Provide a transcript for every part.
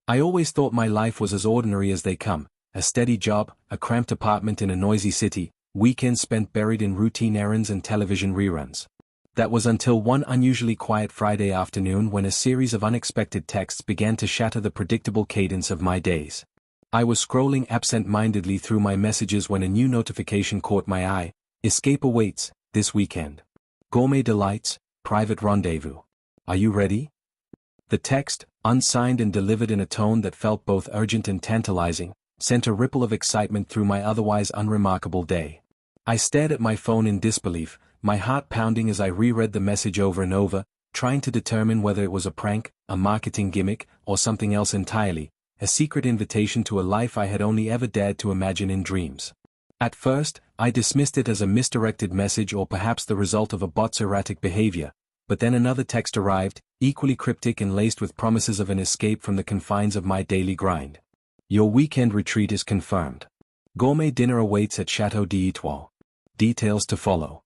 I always thought my life was as ordinary as they come, a steady job, a cramped apartment in a noisy city, weekends spent buried in routine errands and television reruns. That was until one unusually quiet Friday afternoon when a series of unexpected texts began to shatter the predictable cadence of my days. I was scrolling absent-mindedly through my messages when a new notification caught my eye. Escape awaits, this weekend. Gourmet delights, private rendezvous. Are you ready? The text, unsigned and delivered in a tone that felt both urgent and tantalizing, sent a ripple of excitement through my otherwise unremarkable day. I stared at my phone in disbelief, my heart pounding as I reread the message over and over, trying to determine whether it was a prank, a marketing gimmick, or something else entirely, a secret invitation to a life I had only ever dared to imagine in dreams. At first, I dismissed it as a misdirected message or perhaps the result of a bot's erratic behavior, but then another text arrived, equally cryptic and laced with promises of an escape from the confines of my daily grind. Your weekend retreat is confirmed. Gourmet dinner awaits at Chateau d'Etoile. Details to follow.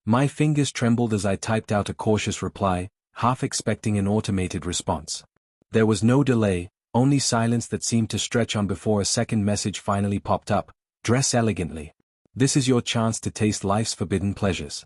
My fingers trembled as I typed out a cautious reply, half expecting an automated response. There was no delay, only silence that seemed to stretch on before a second message finally popped up. Dress elegantly. This is your chance to taste life's forbidden pleasures.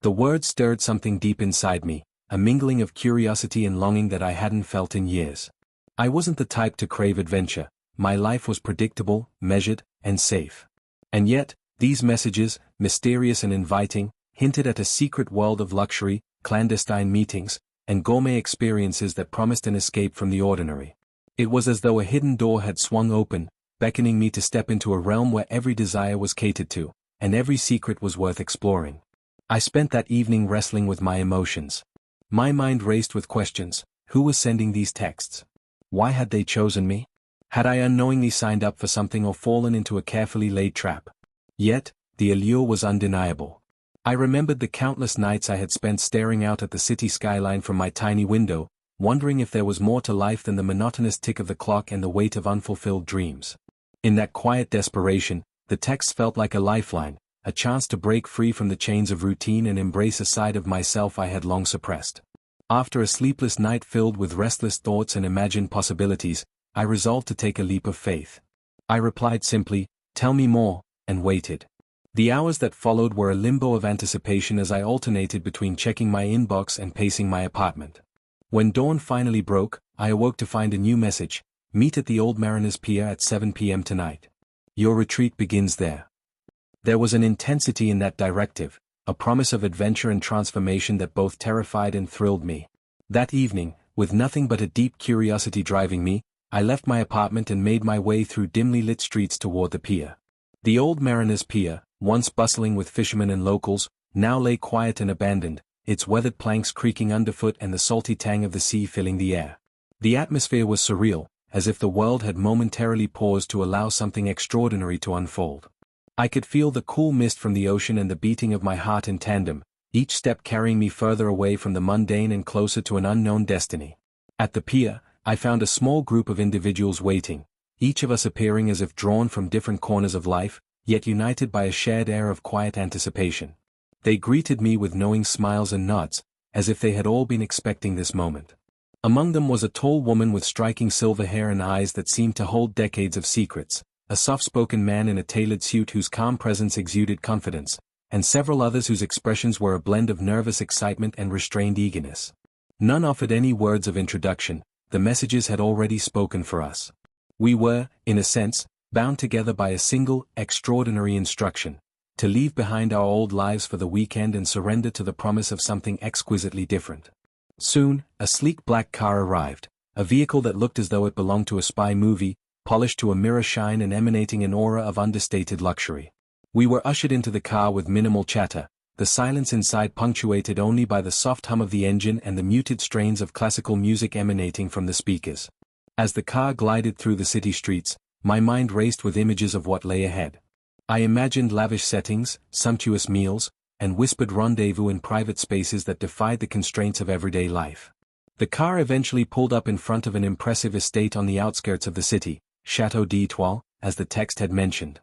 The words stirred something deep inside me, a mingling of curiosity and longing that I hadn't felt in years. I wasn't the type to crave adventure. My life was predictable, measured, and safe. And yet, these messages, mysterious and inviting, hinted at a secret world of luxury, clandestine meetings, and gourmet experiences that promised an escape from the ordinary. It was as though a hidden door had swung open, beckoning me to step into a realm where every desire was catered to, and every secret was worth exploring. I spent that evening wrestling with my emotions. My mind raced with questions. Who was sending these texts? Why had they chosen me? Had I unknowingly signed up for something or fallen into a carefully laid trap? Yet, the allure was undeniable. I remembered the countless nights I had spent staring out at the city skyline from my tiny window, wondering if there was more to life than the monotonous tick of the clock and the weight of unfulfilled dreams. In that quiet desperation, the text felt like a lifeline, a chance to break free from the chains of routine and embrace a side of myself I had long suppressed. After a sleepless night filled with restless thoughts and imagined possibilities, I resolved to take a leap of faith. I replied simply, "Tell me more," and waited. The hours that followed were a limbo of anticipation as I alternated between checking my inbox and pacing my apartment. When dawn finally broke, I awoke to find a new message: meet at the Old Mariners Pier at 7 p.m. tonight. Your retreat begins there. There was an intensity in that directive, a promise of adventure and transformation that both terrified and thrilled me. That evening, with nothing but a deep curiosity driving me, I left my apartment and made my way through dimly lit streets toward the pier. The Old Mariners Pier, once bustling with fishermen and locals, now lay quiet and abandoned, its weathered planks creaking underfoot and the salty tang of the sea filling the air. The atmosphere was surreal, as if the world had momentarily paused to allow something extraordinary to unfold. I could feel the cool mist from the ocean and the beating of my heart in tandem, each step carrying me further away from the mundane and closer to an unknown destiny. At the pier, I found a small group of individuals waiting, each of us appearing as if drawn from different corners of life, yet united by a shared air of quiet anticipation. They greeted me with knowing smiles and nods, as if they had all been expecting this moment. Among them was a tall woman with striking silver hair and eyes that seemed to hold decades of secrets, a soft-spoken man in a tailored suit whose calm presence exuded confidence, and several others whose expressions were a blend of nervous excitement and restrained eagerness. None offered any words of introduction. The messages had already spoken for us. We were, in a sense, bound together by a single, extraordinary instruction: to leave behind our old lives for the weekend and surrender to the promise of something exquisitely different. Soon, a sleek black car arrived, a vehicle that looked as though it belonged to a spy movie, polished to a mirror shine and emanating an aura of understated luxury. We were ushered into the car with minimal chatter, the silence inside punctuated only by the soft hum of the engine and the muted strains of classical music emanating from the speakers. As the car glided through the city streets, my mind raced with images of what lay ahead. I imagined lavish settings, sumptuous meals, and whispered rendezvous in private spaces that defied the constraints of everyday life. The car eventually pulled up in front of an impressive estate on the outskirts of the city, Chateau d'Etoile, as the text had mentioned.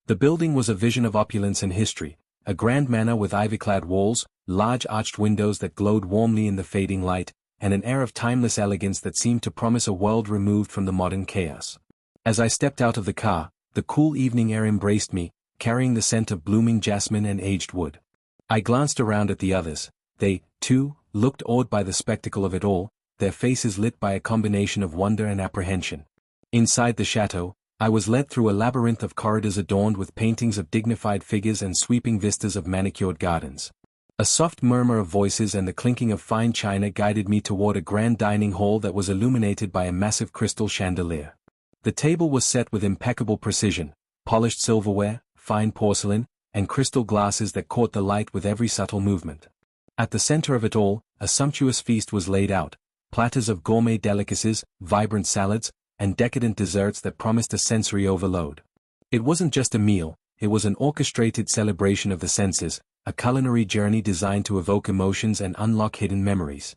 The building was a vision of opulence and history, a grand manor with ivy-clad walls, large arched windows that glowed warmly in the fading light, and an air of timeless elegance that seemed to promise a world removed from the modern chaos. As I stepped out of the car, the cool evening air embraced me, carrying the scent of blooming jasmine and aged wood. I glanced around at the others. They, too, looked awed by the spectacle of it all, their faces lit by a combination of wonder and apprehension. Inside the chateau, I was led through a labyrinth of corridors adorned with paintings of dignified figures and sweeping vistas of manicured gardens. A soft murmur of voices and the clinking of fine china guided me toward a grand dining hall that was illuminated by a massive crystal chandelier. The table was set with impeccable precision, polished silverware, fine porcelain, and crystal glasses that caught the light with every subtle movement. At the center of it all, a sumptuous feast was laid out, platters of gourmet delicacies, vibrant salads, and decadent desserts that promised a sensory overload. It wasn't just a meal, it was an orchestrated celebration of the senses, a culinary journey designed to evoke emotions and unlock hidden memories.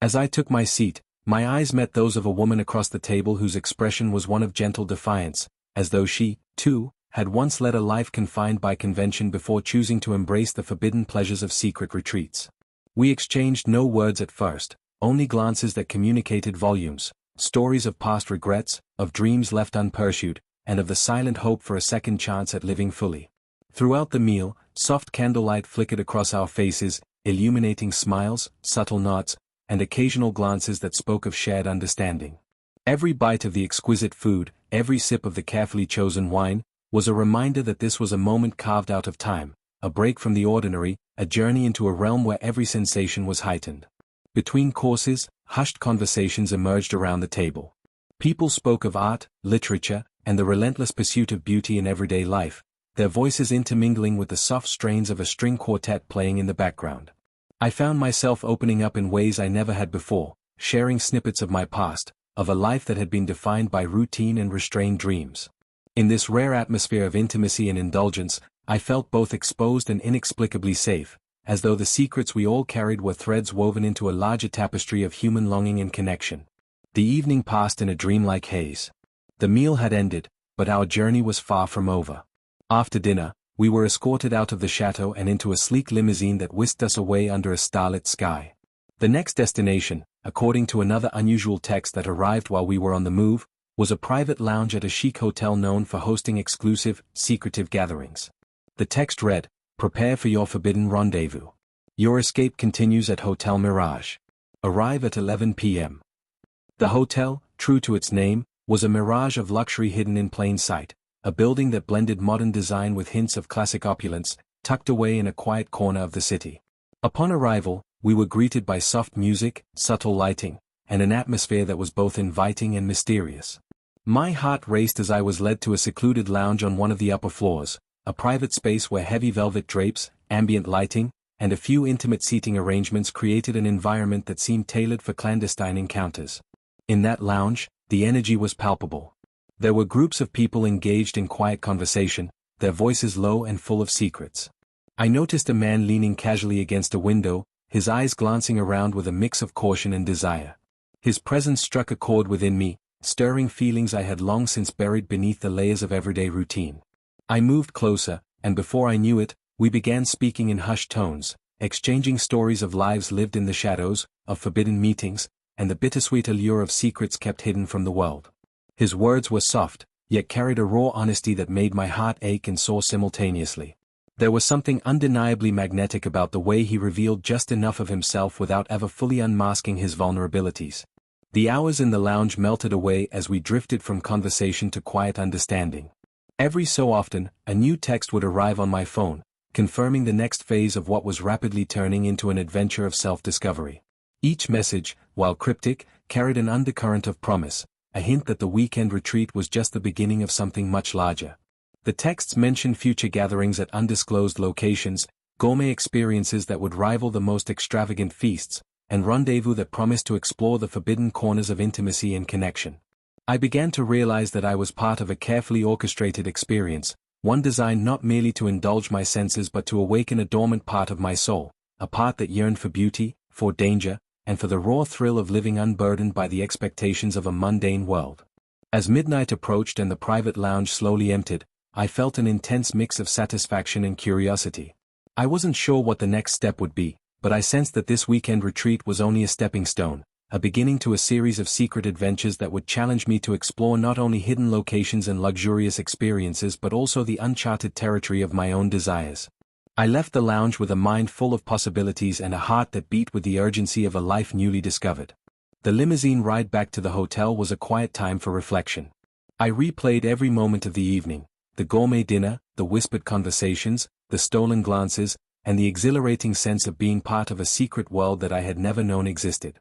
As I took my seat, my eyes met those of a woman across the table whose expression was one of gentle defiance, as though she, too, had once led a life confined by convention before choosing to embrace the forbidden pleasures of secret retreats. We exchanged no words at first, only glances that communicated volumes, stories of past regrets, of dreams left unpursued, and of the silent hope for a second chance at living fully. Throughout the meal, soft candlelight flickered across our faces, illuminating smiles, subtle nods, and occasional glances that spoke of shared understanding. Every bite of the exquisite food, every sip of the carefully chosen wine, was a reminder that this was a moment carved out of time, a break from the ordinary, a journey into a realm where every sensation was heightened. Between courses, hushed conversations emerged around the table. People spoke of art, literature, and the relentless pursuit of beauty in everyday life, their voices intermingling with the soft strains of a string quartet playing in the background. I found myself opening up in ways I never had before, sharing snippets of my past, of a life that had been defined by routine and restrained dreams. In this rare atmosphere of intimacy and indulgence, I felt both exposed and inexplicably safe, as though the secrets we all carried were threads woven into a larger tapestry of human longing and connection. The evening passed in a dreamlike haze. The meal had ended, but our journey was far from over. After dinner, we were escorted out of the chateau and into a sleek limousine that whisked us away under a starlit sky. The next destination, according to another unusual text that arrived while we were on the move, was a private lounge at a chic hotel known for hosting exclusive, secretive gatherings. The text read, "Prepare for your forbidden rendezvous. Your escape continues at Hotel Mirage. Arrive at 11 p.m. The hotel, true to its name, was a mirage of luxury hidden in plain sight, a building that blended modern design with hints of classic opulence, tucked away in a quiet corner of the city. Upon arrival, we were greeted by soft music, subtle lighting, and an atmosphere that was both inviting and mysterious. My heart raced as I was led to a secluded lounge on one of the upper floors, a private space where heavy velvet drapes, ambient lighting, and a few intimate seating arrangements created an environment that seemed tailored for clandestine encounters. In that lounge, the energy was palpable. There were groups of people engaged in quiet conversation, their voices low and full of secrets. I noticed a man leaning casually against a window, his eyes glancing around with a mix of caution and desire. His presence struck a chord within me, stirring feelings I had long since buried beneath the layers of everyday routine. I moved closer, and before I knew it, we began speaking in hushed tones, exchanging stories of lives lived in the shadows, of forbidden meetings, and the bittersweet allure of secrets kept hidden from the world. His words were soft, yet carried a raw honesty that made my heart ache and soar simultaneously. There was something undeniably magnetic about the way he revealed just enough of himself without ever fully unmasking his vulnerabilities. The hours in the lounge melted away as we drifted from conversation to quiet understanding. Every so often, a new text would arrive on my phone, confirming the next phase of what was rapidly turning into an adventure of self-discovery. Each message, while cryptic, carried an undercurrent of promise, a hint that the weekend retreat was just the beginning of something much larger. The texts mentioned future gatherings at undisclosed locations, gourmet experiences that would rival the most extravagant feasts, and rendezvous that promised to explore the forbidden corners of intimacy and connection. I began to realize that I was part of a carefully orchestrated experience, one designed not merely to indulge my senses but to awaken a dormant part of my soul, a part that yearned for beauty, for danger, and for the raw thrill of living unburdened by the expectations of a mundane world. As midnight approached and the private lounge slowly emptied, I felt an intense mix of satisfaction and curiosity. I wasn't sure what the next step would be, but I sensed that this weekend retreat was only a stepping stone, a beginning to a series of secret adventures that would challenge me to explore not only hidden locations and luxurious experiences but also the uncharted territory of my own desires. I left the lounge with a mind full of possibilities and a heart that beat with the urgency of a life newly discovered. The limousine ride back to the hotel was a quiet time for reflection. I replayed every moment of the evening, the gourmet dinner, the whispered conversations, the stolen glances, and the exhilarating sense of being part of a secret world that I had never known existed.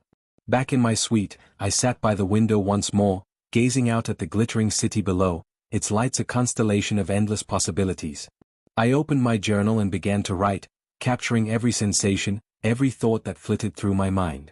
Back in my suite, I sat by the window once more, gazing out at the glittering city below, its lights a constellation of endless possibilities. I opened my journal and began to write, capturing every sensation, every thought that flitted through my mind.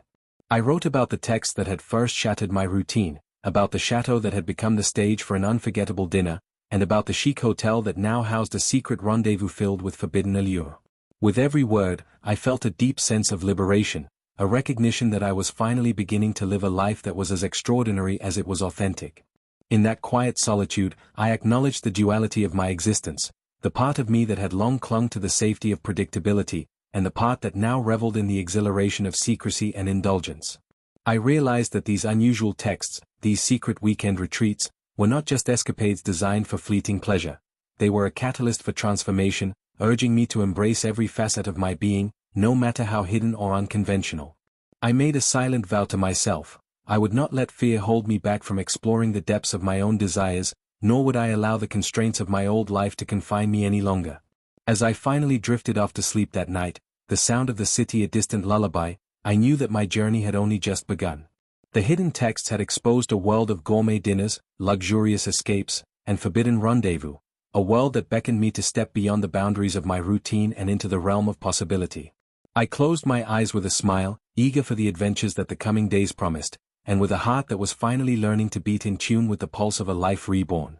I wrote about the texts that had first shattered my routine, about the chateau that had become the stage for an unforgettable dinner, and about the chic hotel that now housed a secret rendezvous filled with forbidden allure. With every word, I felt a deep sense of liberation, a recognition that I was finally beginning to live a life that was as extraordinary as it was authentic. In that quiet solitude, I acknowledged the duality of my existence, the part of me that had long clung to the safety of predictability, and the part that now reveled in the exhilaration of secrecy and indulgence. I realized that these unusual texts, these secret weekend retreats, were not just escapades designed for fleeting pleasure. They were a catalyst for transformation, urging me to embrace every facet of my being, no matter how hidden or unconventional. I made a silent vow to myself: I would not let fear hold me back from exploring the depths of my own desires, nor would I allow the constraints of my old life to confine me any longer. As I finally drifted off to sleep that night, the sound of the city a distant lullaby, I knew that my journey had only just begun. The hidden texts had exposed a world of gourmet dinners, luxurious escapes, and forbidden rendezvous, a world that beckoned me to step beyond the boundaries of my routine and into the realm of possibility. I closed my eyes with a smile, eager for the adventures that the coming days promised, and with a heart that was finally learning to beat in tune with the pulse of a life reborn.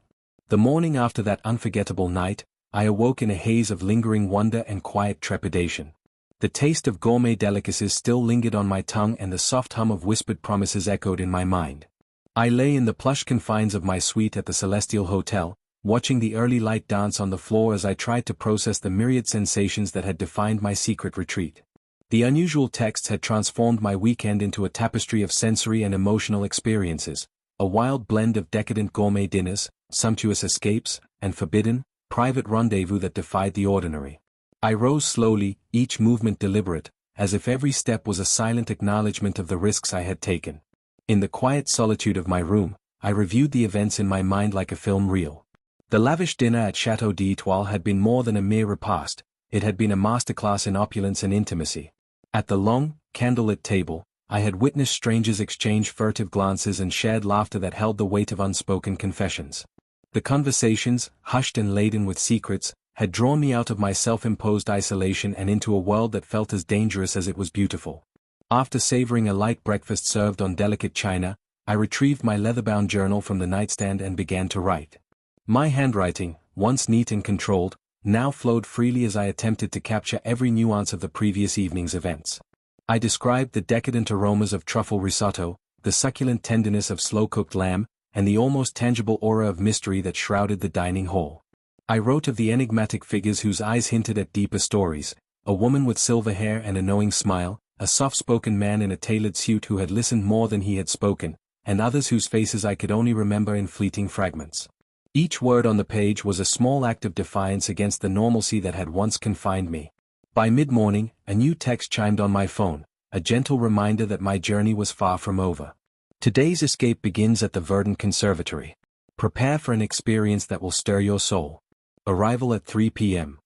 The morning after that unforgettable night, I awoke in a haze of lingering wonder and quiet trepidation. The taste of gourmet delicacies still lingered on my tongue and the soft hum of whispered promises echoed in my mind. I lay in the plush confines of my suite at the Celestial Hotel, watching the early light dance on the floor as I tried to process the myriad sensations that had defined my secret retreat. The unusual texts had transformed my weekend into a tapestry of sensory and emotional experiences, a wild blend of decadent gourmet dinners, sumptuous escapes, and forbidden, private rendezvous that defied the ordinary. I rose slowly, each movement deliberate, as if every step was a silent acknowledgement of the risks I had taken. In the quiet solitude of my room, I reviewed the events in my mind like a film reel. The lavish dinner at Château d'Étoile had been more than a mere repast, it had been a masterclass in opulence and intimacy. At the long, candlelit table, I had witnessed strangers exchange furtive glances and shared laughter that held the weight of unspoken confessions. The conversations, hushed and laden with secrets, had drawn me out of my self-imposed isolation and into a world that felt as dangerous as it was beautiful. After savoring a light breakfast served on delicate china, I retrieved my leather-bound journal from the nightstand and began to write. My handwriting, once neat and controlled, now flowed freely as I attempted to capture every nuance of the previous evening's events. I described the decadent aromas of truffle risotto, the succulent tenderness of slow-cooked lamb, and the almost tangible aura of mystery that shrouded the dining hall. I wrote of the enigmatic figures whose eyes hinted at deeper stories, a woman with silver hair and a knowing smile, a soft-spoken man in a tailored suit who had listened more than he had spoken, and others whose faces I could only remember in fleeting fragments. Each word on the page was a small act of defiance against the normalcy that had once confined me. By mid-morning, a new text chimed on my phone, a gentle reminder that my journey was far from over. Today's escape begins at the Verdant Conservatory. Prepare for an experience that will stir your soul. Arrival at 3 p.m.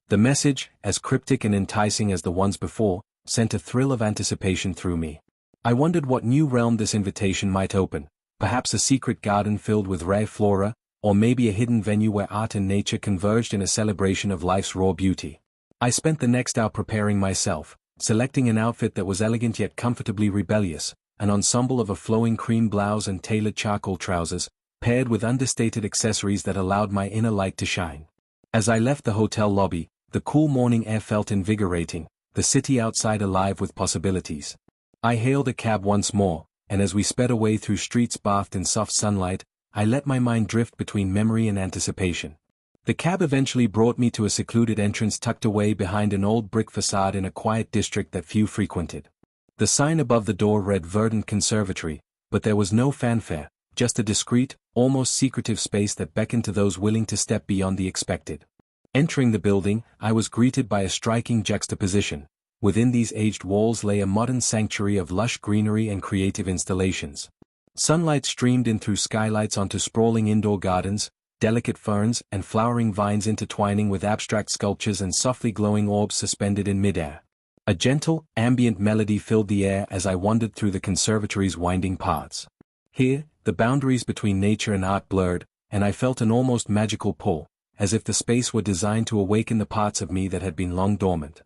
The message, as cryptic and enticing as the ones before, sent a thrill of anticipation through me. I wondered what new realm this invitation might open, perhaps a secret garden filled with rare flora, or maybe a hidden venue where art and nature converged in a celebration of life's raw beauty. I spent the next hour preparing myself, selecting an outfit that was elegant yet comfortably rebellious, an ensemble of a flowing cream blouse and tailored charcoal trousers, paired with understated accessories that allowed my inner light to shine. As I left the hotel lobby, the cool morning air felt invigorating, the city outside alive with possibilities. I hailed a cab once more, and as we sped away through streets bathed in soft sunlight, I let my mind drift between memory and anticipation. The cab eventually brought me to a secluded entrance tucked away behind an old brick facade in a quiet district that few frequented. The sign above the door read Verdant Conservatory, but there was no fanfare, just a discreet, almost secretive space that beckoned to those willing to step beyond the expected. Entering the building, I was greeted by a striking juxtaposition. Within these aged walls lay a modern sanctuary of lush greenery and creative installations. Sunlight streamed in through skylights onto sprawling indoor gardens, delicate ferns and flowering vines intertwining with abstract sculptures and softly glowing orbs suspended in midair. A gentle, ambient melody filled the air as I wandered through the conservatory's winding paths. Here, the boundaries between nature and art blurred, and I felt an almost magical pull, as if the space were designed to awaken the parts of me that had been long dormant.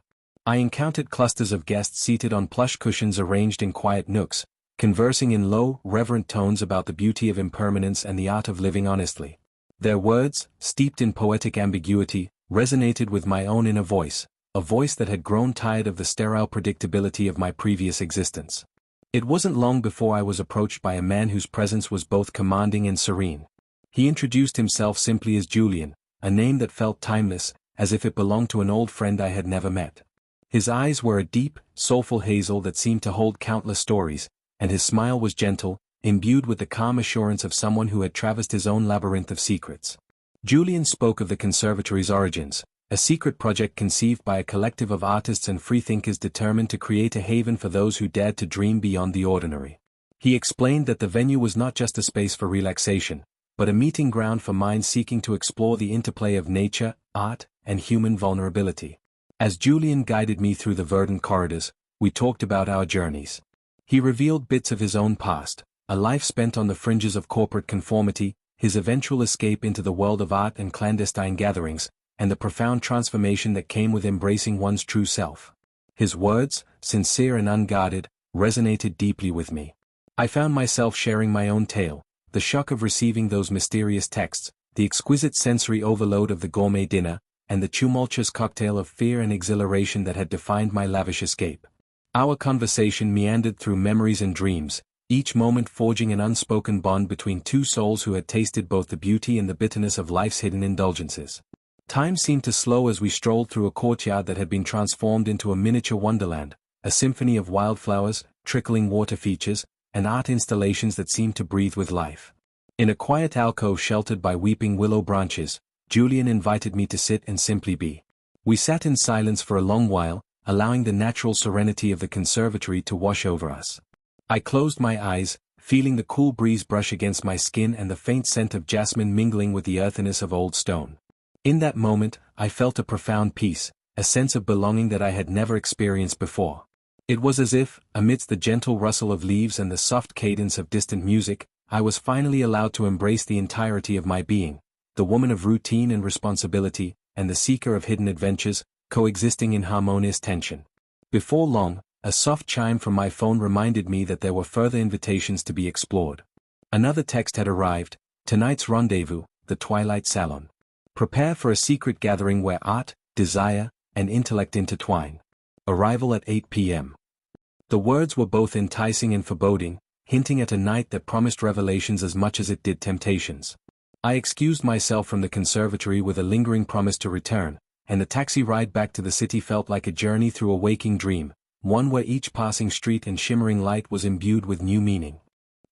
I encountered clusters of guests seated on plush cushions arranged in quiet nooks, conversing in low, reverent tones about the beauty of impermanence and the art of living honestly. Their words, steeped in poetic ambiguity, resonated with my own inner voice, a voice that had grown tired of the sterile predictability of my previous existence. It wasn't long before I was approached by a man whose presence was both commanding and serene. He introduced himself simply as Julian, a name that felt timeless, as if it belonged to an old friend I had never met. His eyes were a deep, soulful hazel that seemed to hold countless stories, and his smile was gentle, imbued with the calm assurance of someone who had traversed his own labyrinth of secrets. Julian spoke of the conservatory's origins, a secret project conceived by a collective of artists and freethinkers determined to create a haven for those who dared to dream beyond the ordinary. He explained that the venue was not just a space for relaxation, but a meeting ground for minds seeking to explore the interplay of nature, art, and human vulnerability. As Julian guided me through the verdant corridors, we talked about our journeys. He revealed bits of his own past, a life spent on the fringes of corporate conformity, his eventual escape into the world of art and clandestine gatherings, and the profound transformation that came with embracing one's true self. His words, sincere and unguarded, resonated deeply with me. I found myself sharing my own tale, the shock of receiving those mysterious texts, the exquisite sensory overload of the gourmet dinner, and the tumultuous cocktail of fear and exhilaration that had defined my lavish escape. Our conversation meandered through memories and dreams, each moment forging an unspoken bond between two souls who had tasted both the beauty and the bitterness of life's hidden indulgences. Time seemed to slow as we strolled through a courtyard that had been transformed into a miniature wonderland, a symphony of wildflowers, trickling water features, and art installations that seemed to breathe with life. In a quiet alcove sheltered by weeping willow branches, Julian invited me to sit and simply be. We sat in silence for a long while, allowing the natural serenity of the conservatory to wash over us. I closed my eyes, feeling the cool breeze brush against my skin and the faint scent of jasmine mingling with the earthiness of old stone. In that moment, I felt a profound peace, a sense of belonging that I had never experienced before. It was as if, amidst the gentle rustle of leaves and the soft cadence of distant music, I was finally allowed to embrace the entirety of my being, the woman of routine and responsibility, and the seeker of hidden adventures, coexisting in harmonious tension. Before long, a soft chime from my phone reminded me that there were further invitations to be explored. Another text had arrived: tonight's rendezvous, the Twilight Salon. Prepare for a secret gathering where art, desire, and intellect intertwine. Arrival at 8 p.m. The words were both enticing and foreboding, hinting at a night that promised revelations as much as it did temptations. I excused myself from the conservatory with a lingering promise to return, and the taxi ride back to the city felt like a journey through a waking dream, one where each passing street and shimmering light was imbued with new meaning.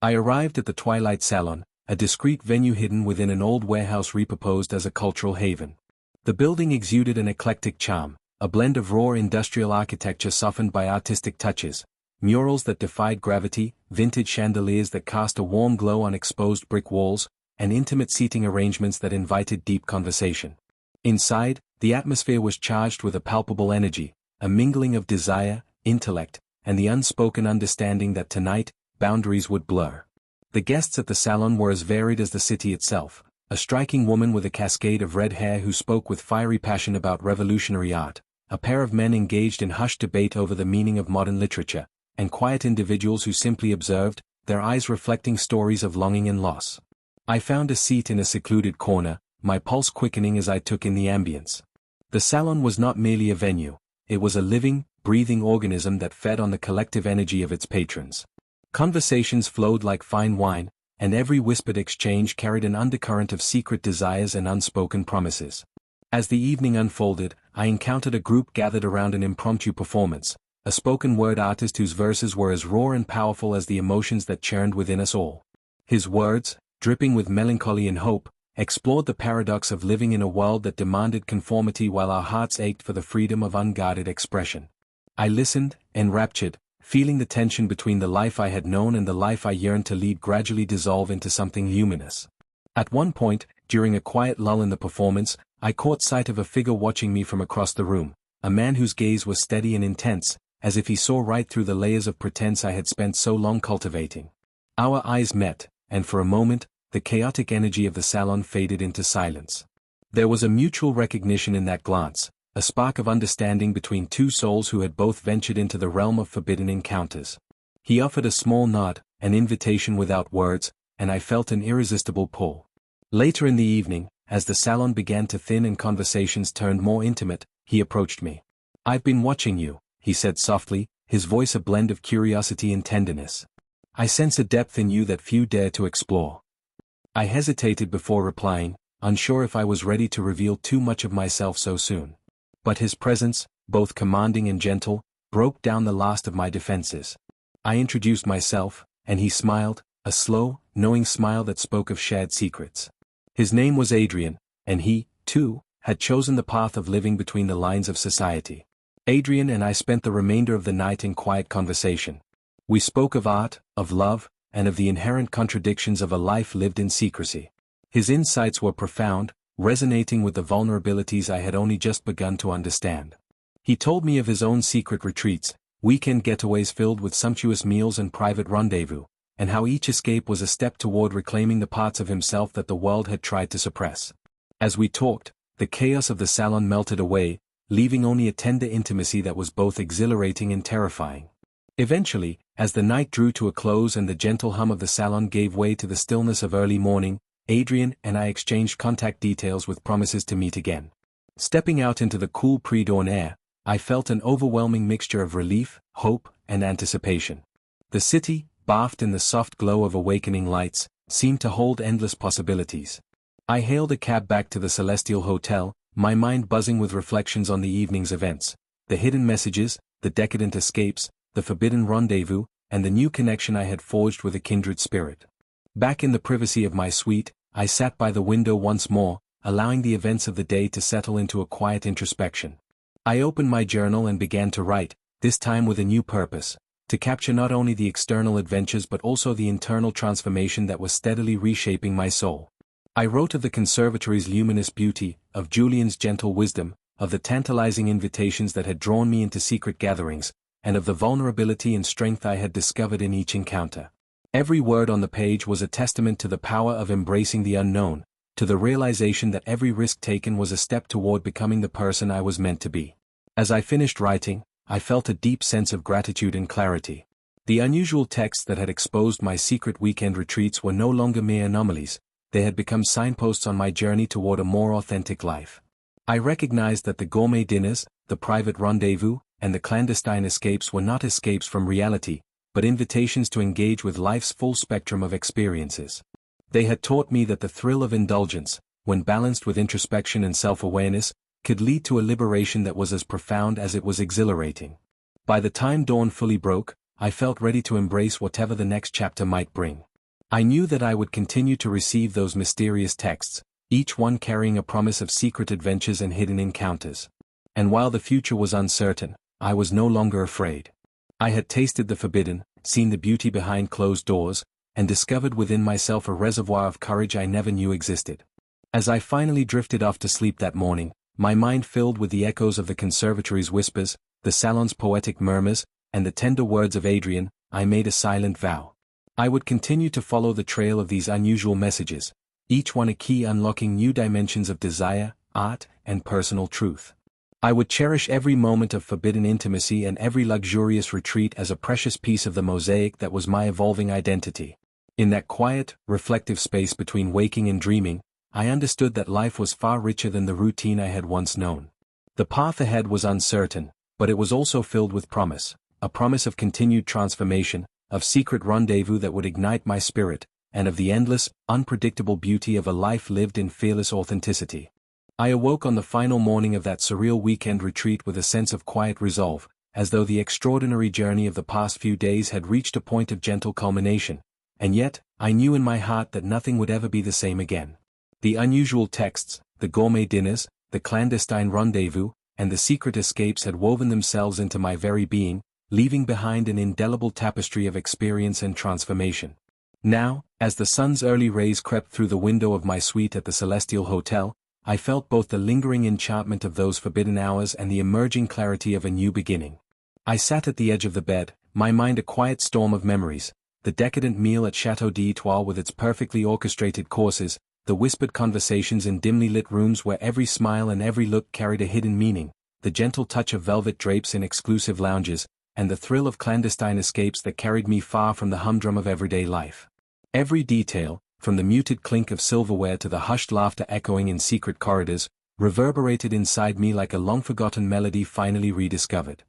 I arrived at the Twilight Salon, a discreet venue hidden within an old warehouse repurposed as a cultural haven. The building exuded an eclectic charm, a blend of raw industrial architecture softened by artistic touches, murals that defied gravity, vintage chandeliers that cast a warm glow on exposed brick walls, and intimate seating arrangements that invited deep conversation. Inside, the atmosphere was charged with a palpable energy, a mingling of desire, intellect, and the unspoken understanding that tonight, boundaries would blur. The guests at the salon were as varied as the city itself, a striking woman with a cascade of red hair who spoke with fiery passion about revolutionary art, a pair of men engaged in hushed debate over the meaning of modern literature, and quiet individuals who simply observed, their eyes reflecting stories of longing and loss. I found a seat in a secluded corner, my pulse quickening as I took in the ambience. The salon was not merely a venue, it was a living, breathing organism that fed on the collective energy of its patrons. Conversations flowed like fine wine, and every whispered exchange carried an undercurrent of secret desires and unspoken promises. As the evening unfolded, I encountered a group gathered around an impromptu performance, a spoken word artist whose verses were as raw and powerful as the emotions that churned within us all. His words, dripping with melancholy and hope, explored the paradox of living in a world that demanded conformity while our hearts ached for the freedom of unguarded expression. I listened, enraptured, feeling the tension between the life I had known and the life I yearned to lead gradually dissolve into something luminous. At one point, during a quiet lull in the performance, I caught sight of a figure watching me from across the room, a man whose gaze was steady and intense, as if he saw right through the layers of pretense I had spent so long cultivating. Our eyes met, and for a moment, the chaotic energy of the salon faded into silence. There was a mutual recognition in that glance, a spark of understanding between two souls who had both ventured into the realm of forbidden encounters. He offered a small nod, an invitation without words, and I felt an irresistible pull. Later in the evening, as the salon began to thin and conversations turned more intimate, he approached me. "I've been watching you," he said softly, his voice a blend of curiosity and tenderness. "I sense a depth in you that few dare to explore." I hesitated before replying, unsure if I was ready to reveal too much of myself so soon. But his presence, both commanding and gentle, broke down the last of my defenses. I introduced myself, and he smiled, a slow, knowing smile that spoke of shared secrets. His name was Adrian, and he, too, had chosen the path of living between the lines of society. Adrian and I spent the remainder of the night in quiet conversation. We spoke of art, of love, and of the inherent contradictions of a life lived in secrecy. His insights were profound, resonating with the vulnerabilities I had only just begun to understand. He told me of his own secret retreats, weekend getaways filled with sumptuous meals and private rendezvous, and how each escape was a step toward reclaiming the parts of himself that the world had tried to suppress. As we talked, the chaos of the salon melted away, leaving only a tender intimacy that was both exhilarating and terrifying. Eventually, as the night drew to a close and the gentle hum of the salon gave way to the stillness of early morning, Adrian and I exchanged contact details with promises to meet again. Stepping out into the cool pre-dawn air, I felt an overwhelming mixture of relief, hope, and anticipation. The city, bathed in the soft glow of awakening lights, seemed to hold endless possibilities. I hailed a cab back to the Celestial Hotel, my mind buzzing with reflections on the evening's events, the hidden messages, the decadent escapes, the forbidden rendezvous, and the new connection I had forged with a kindred spirit. Back in the privacy of my suite, I sat by the window once more, allowing the events of the day to settle into a quiet introspection. I opened my journal and began to write, this time with a new purpose, to capture not only the external adventures but also the internal transformation that was steadily reshaping my soul. I wrote of the conservatory's luminous beauty, of Julian's gentle wisdom, of the tantalizing invitations that had drawn me into secret gatherings, and of the vulnerability and strength I had discovered in each encounter. Every word on the page was a testament to the power of embracing the unknown, to the realization that every risk taken was a step toward becoming the person I was meant to be. As I finished writing, I felt a deep sense of gratitude and clarity. The unusual texts that had exposed my secret weekend retreats were no longer mere anomalies, they had become signposts on my journey toward a more authentic life. I recognized that the gourmet dinners, the private rendezvous, and the clandestine escapes were not escapes from reality, but invitations to engage with life's full spectrum of experiences. They had taught me that the thrill of indulgence, when balanced with introspection and self-awareness, could lead to a liberation that was as profound as it was exhilarating. By the time dawn fully broke, I felt ready to embrace whatever the next chapter might bring. I knew that I would continue to receive those mysterious texts, each one carrying a promise of secret adventures and hidden encounters. And while the future was uncertain, I was no longer afraid. I had tasted the forbidden, seen the beauty behind closed doors, and discovered within myself a reservoir of courage I never knew existed. As I finally drifted off to sleep that morning, my mind filled with the echoes of the conservatory's whispers, the salon's poetic murmurs, and the tender words of Adrian, I made a silent vow. I would continue to follow the trail of these unusual messages, each one a key unlocking new dimensions of desire, art, and personal truth. I would cherish every moment of forbidden intimacy and every luxurious retreat as a precious piece of the mosaic that was my evolving identity. In that quiet, reflective space between waking and dreaming, I understood that life was far richer than the routine I had once known. The path ahead was uncertain, but it was also filled with promise, a promise of continued transformation, of secret rendezvous that would ignite my spirit, and of the endless, unpredictable beauty of a life lived in fearless authenticity. I awoke on the final morning of that surreal weekend retreat with a sense of quiet resolve, as though the extraordinary journey of the past few days had reached a point of gentle culmination, and yet, I knew in my heart that nothing would ever be the same again. The unusual texts, the gourmet dinners, the clandestine rendezvous, and the secret escapes had woven themselves into my very being, leaving behind an indelible tapestry of experience and transformation. Now, as the sun's early rays crept through the window of my suite at the Celestial Hotel, I felt both the lingering enchantment of those forbidden hours and the emerging clarity of a new beginning. I sat at the edge of the bed, my mind a quiet storm of memories, the decadent meal at Chateau d'Etoile with its perfectly orchestrated courses, the whispered conversations in dimly lit rooms where every smile and every look carried a hidden meaning, the gentle touch of velvet drapes in exclusive lounges, and the thrill of clandestine escapes that carried me far from the humdrum of everyday life. Every detail, from the muted clink of silverware to the hushed laughter echoing in secret corridors, reverberated inside me like a long-forgotten melody finally rediscovered.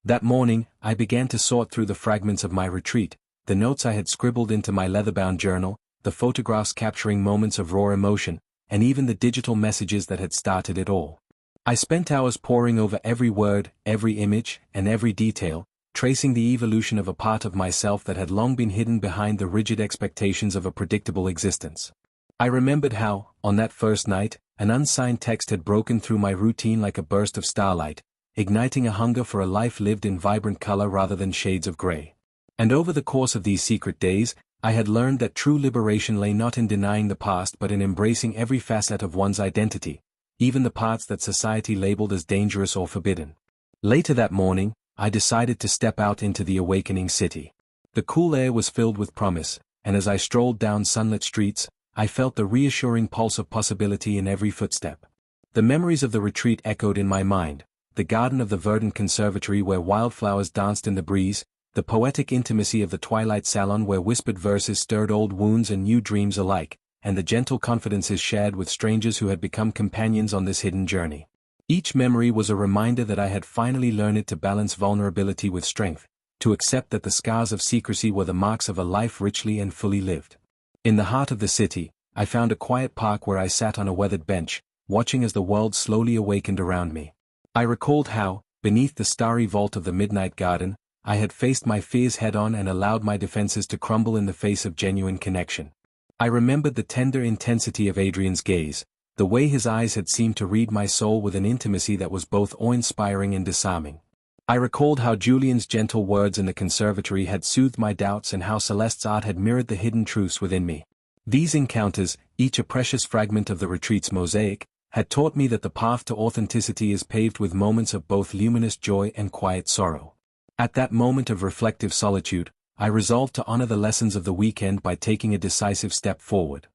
That morning, I began to sort through the fragments of my retreat, the notes I had scribbled into my leather-bound journal, the photographs capturing moments of raw emotion, and even the digital messages that had started it all. I spent hours poring over every word, every image, and every detail, tracing the evolution of a part of myself that had long been hidden behind the rigid expectations of a predictable existence. I remembered how, on that first night, an unsigned text had broken through my routine like a burst of starlight, igniting a hunger for a life lived in vibrant color rather than shades of gray. And over the course of these secret days, I had learned that true liberation lay not in denying the past but in embracing every facet of one's identity, even the parts that society labeled as dangerous or forbidden. Later that morning, I decided to step out into the awakening city. The cool air was filled with promise, and as I strolled down sunlit streets, I felt the reassuring pulse of possibility in every footstep. The memories of the retreat echoed in my mind, the garden of the verdant conservatory where wildflowers danced in the breeze, the poetic intimacy of the twilight salon where whispered verses stirred old wounds and new dreams alike, and the gentle confidences shared with strangers who had become companions on this hidden journey. Each memory was a reminder that I had finally learned to balance vulnerability with strength, to accept that the scars of secrecy were the marks of a life richly and fully lived. In the heart of the city, I found a quiet park where I sat on a weathered bench, watching as the world slowly awakened around me. I recalled how, beneath the starry vault of the midnight garden, I had faced my fears head-on and allowed my defenses to crumble in the face of genuine connection. I remembered the tender intensity of Adrian's gaze, the way his eyes had seemed to read my soul with an intimacy that was both awe-inspiring and disarming. I recalled how Julian's gentle words in the conservatory had soothed my doubts and how Celeste's art had mirrored the hidden truths within me. These encounters, each a precious fragment of the retreat's mosaic, had taught me that the path to authenticity is paved with moments of both luminous joy and quiet sorrow. At that moment of reflective solitude, I resolved to honor the lessons of the weekend by taking a decisive step forward.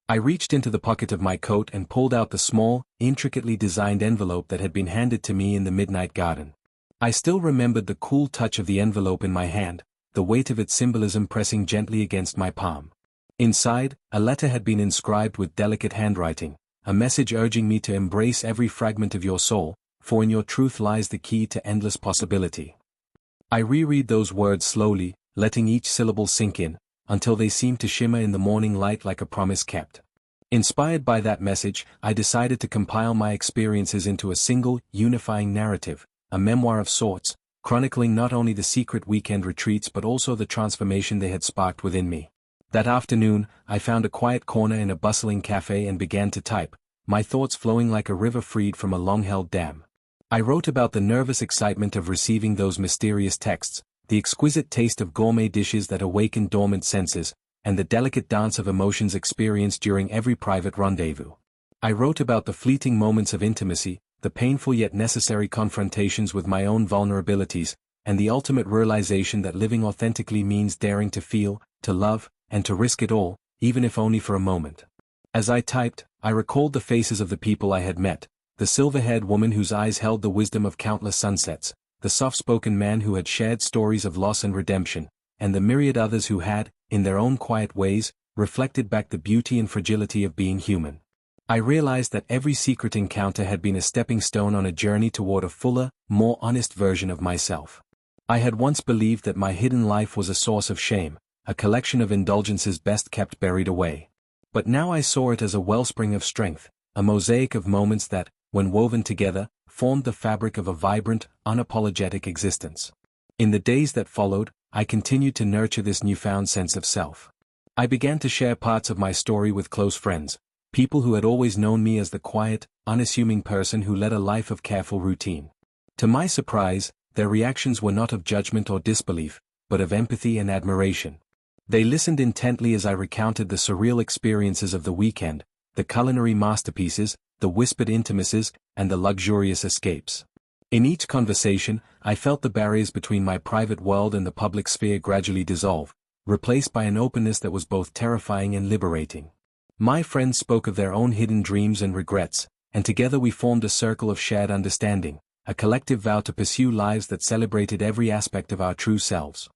I reached into the pocket of my coat and pulled out the small, intricately designed envelope that had been handed to me in the midnight garden. I still remembered the cool touch of the envelope in my hand, the weight of its symbolism pressing gently against my palm. Inside, a letter had been inscribed with delicate handwriting, a message urging me to embrace every fragment of your soul, for in your truth lies the key to endless possibility. I reread those words slowly, letting each syllable sink in, until they seemed to shimmer in the morning light like a promise kept. Inspired by that message, I decided to compile my experiences into a single, unifying narrative, a memoir of sorts, chronicling not only the secret weekend retreats but also the transformation they had sparked within me. That afternoon, I found a quiet corner in a bustling cafe and began to type, my thoughts flowing like a river freed from a long-held dam. I wrote about the nervous excitement of receiving those mysterious texts, the exquisite taste of gourmet dishes that awakened dormant senses, and the delicate dance of emotions experienced during every private rendezvous. I wrote about the fleeting moments of intimacy, the painful yet necessary confrontations with my own vulnerabilities, and the ultimate realization that living authentically means daring to feel, to love, and to risk it all, even if only for a moment. As I typed, I recalled the faces of the people I had met, the silver-haired woman whose eyes held the wisdom of countless sunsets, the soft-spoken man who had shared stories of loss and redemption, and the myriad others who had, in their own quiet ways, reflected back the beauty and fragility of being human. I realized that every secret encounter had been a stepping stone on a journey toward a fuller, more honest version of myself. I had once believed that my hidden life was a source of shame, a collection of indulgences best kept buried away. But now I saw it as a wellspring of strength, a mosaic of moments that, when woven together, formed the fabric of a vibrant, unapologetic existence. In the days that followed, I continued to nurture this newfound sense of self. I began to share parts of my story with close friends, people who had always known me as the quiet, unassuming person who led a life of careful routine. To my surprise, their reactions were not of judgment or disbelief, but of empathy and admiration. They listened intently as I recounted the surreal experiences of the weekend, the culinary masterpieces, the whispered intimacies, and the luxurious escapes. In each conversation, I felt the barriers between my private world and the public sphere gradually dissolve, replaced by an openness that was both terrifying and liberating. My friends spoke of their own hidden dreams and regrets, and together we formed a circle of shared understanding, a collective vow to pursue lives that celebrated every aspect of our true selves.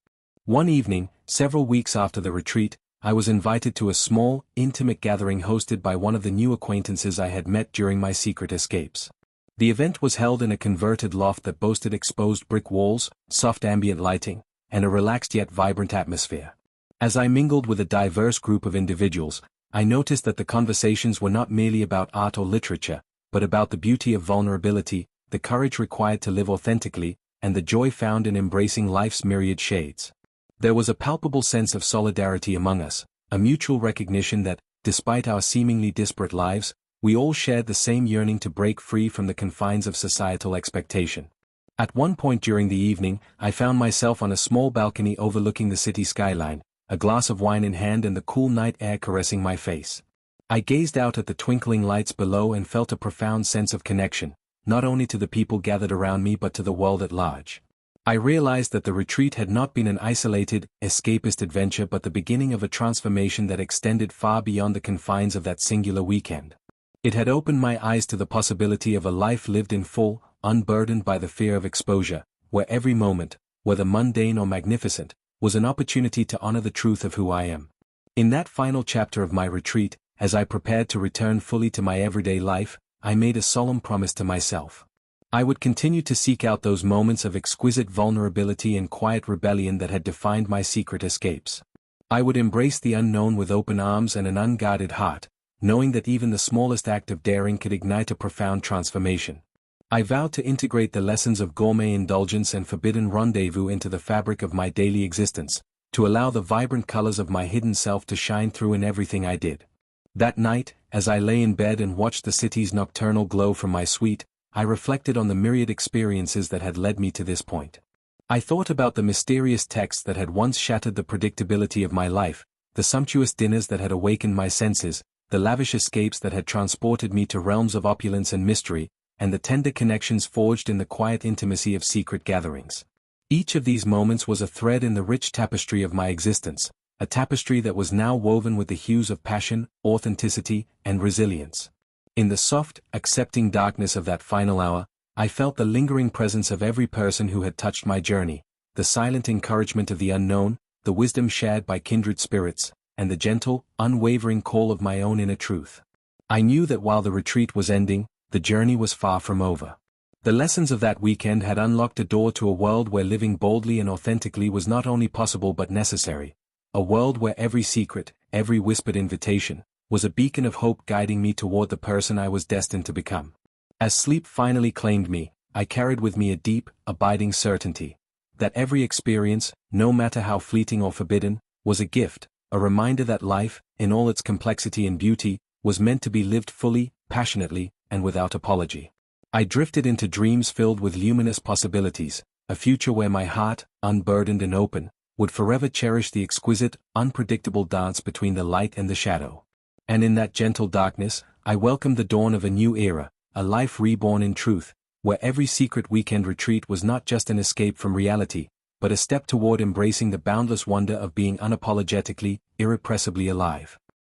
One evening, several weeks after the retreat, I was invited to a small, intimate gathering hosted by one of the new acquaintances I had met during my secret escapes. The event was held in a converted loft that boasted exposed brick walls, soft ambient lighting, and a relaxed yet vibrant atmosphere. As I mingled with a diverse group of individuals, I noticed that the conversations were not merely about art or literature, but about the beauty of vulnerability, the courage required to live authentically, and the joy found in embracing life's myriad shades. There was a palpable sense of solidarity among us, a mutual recognition that, despite our seemingly disparate lives, we all shared the same yearning to break free from the confines of societal expectation. At one point during the evening, I found myself on a small balcony overlooking the city skyline, a glass of wine in hand and the cool night air caressing my face. I gazed out at the twinkling lights below and felt a profound sense of connection, not only to the people gathered around me but to the world at large. I realized that the retreat had not been an isolated, escapist adventure but the beginning of a transformation that extended far beyond the confines of that singular weekend. It had opened my eyes to the possibility of a life lived in full, unburdened by the fear of exposure, where every moment, whether mundane or magnificent, was an opportunity to honor the truth of who I am. In that final chapter of my retreat, as I prepared to return fully to my everyday life, I made a solemn promise to myself. I would continue to seek out those moments of exquisite vulnerability and quiet rebellion that had defined my secret escapes. I would embrace the unknown with open arms and an unguarded heart, knowing that even the smallest act of daring could ignite a profound transformation. I vowed to integrate the lessons of gourmet indulgence and forbidden rendezvous into the fabric of my daily existence, to allow the vibrant colors of my hidden self to shine through in everything I did. That night, as I lay in bed and watched the city's nocturnal glow from my suite, I reflected on the myriad experiences that had led me to this point. I thought about the mysterious texts that had once shattered the predictability of my life, the sumptuous dinners that had awakened my senses, the lavish escapes that had transported me to realms of opulence and mystery, and the tender connections forged in the quiet intimacy of secret gatherings. Each of these moments was a thread in the rich tapestry of my existence, a tapestry that was now woven with the hues of passion, authenticity, and resilience. In the soft, accepting darkness of that final hour, I felt the lingering presence of every person who had touched my journey, the silent encouragement of the unknown, the wisdom shared by kindred spirits, and the gentle, unwavering call of my own inner truth. I knew that while the retreat was ending, the journey was far from over. The lessons of that weekend had unlocked a door to a world where living boldly and authentically was not only possible but necessary, a world where every secret, every whispered invitation, was a beacon of hope guiding me toward the person I was destined to become. As sleep finally claimed me, I carried with me a deep, abiding certainty that every experience, no matter how fleeting or forbidden, was a gift, a reminder that life, in all its complexity and beauty, was meant to be lived fully, passionately, and without apology. I drifted into dreams filled with luminous possibilities, a future where my heart, unburdened and open, would forever cherish the exquisite, unpredictable dance between the light and the shadow. And in that gentle darkness, I welcomed the dawn of a new era, a life reborn in truth, where every secret weekend retreat was not just an escape from reality, but a step toward embracing the boundless wonder of being unapologetically, irrepressibly alive.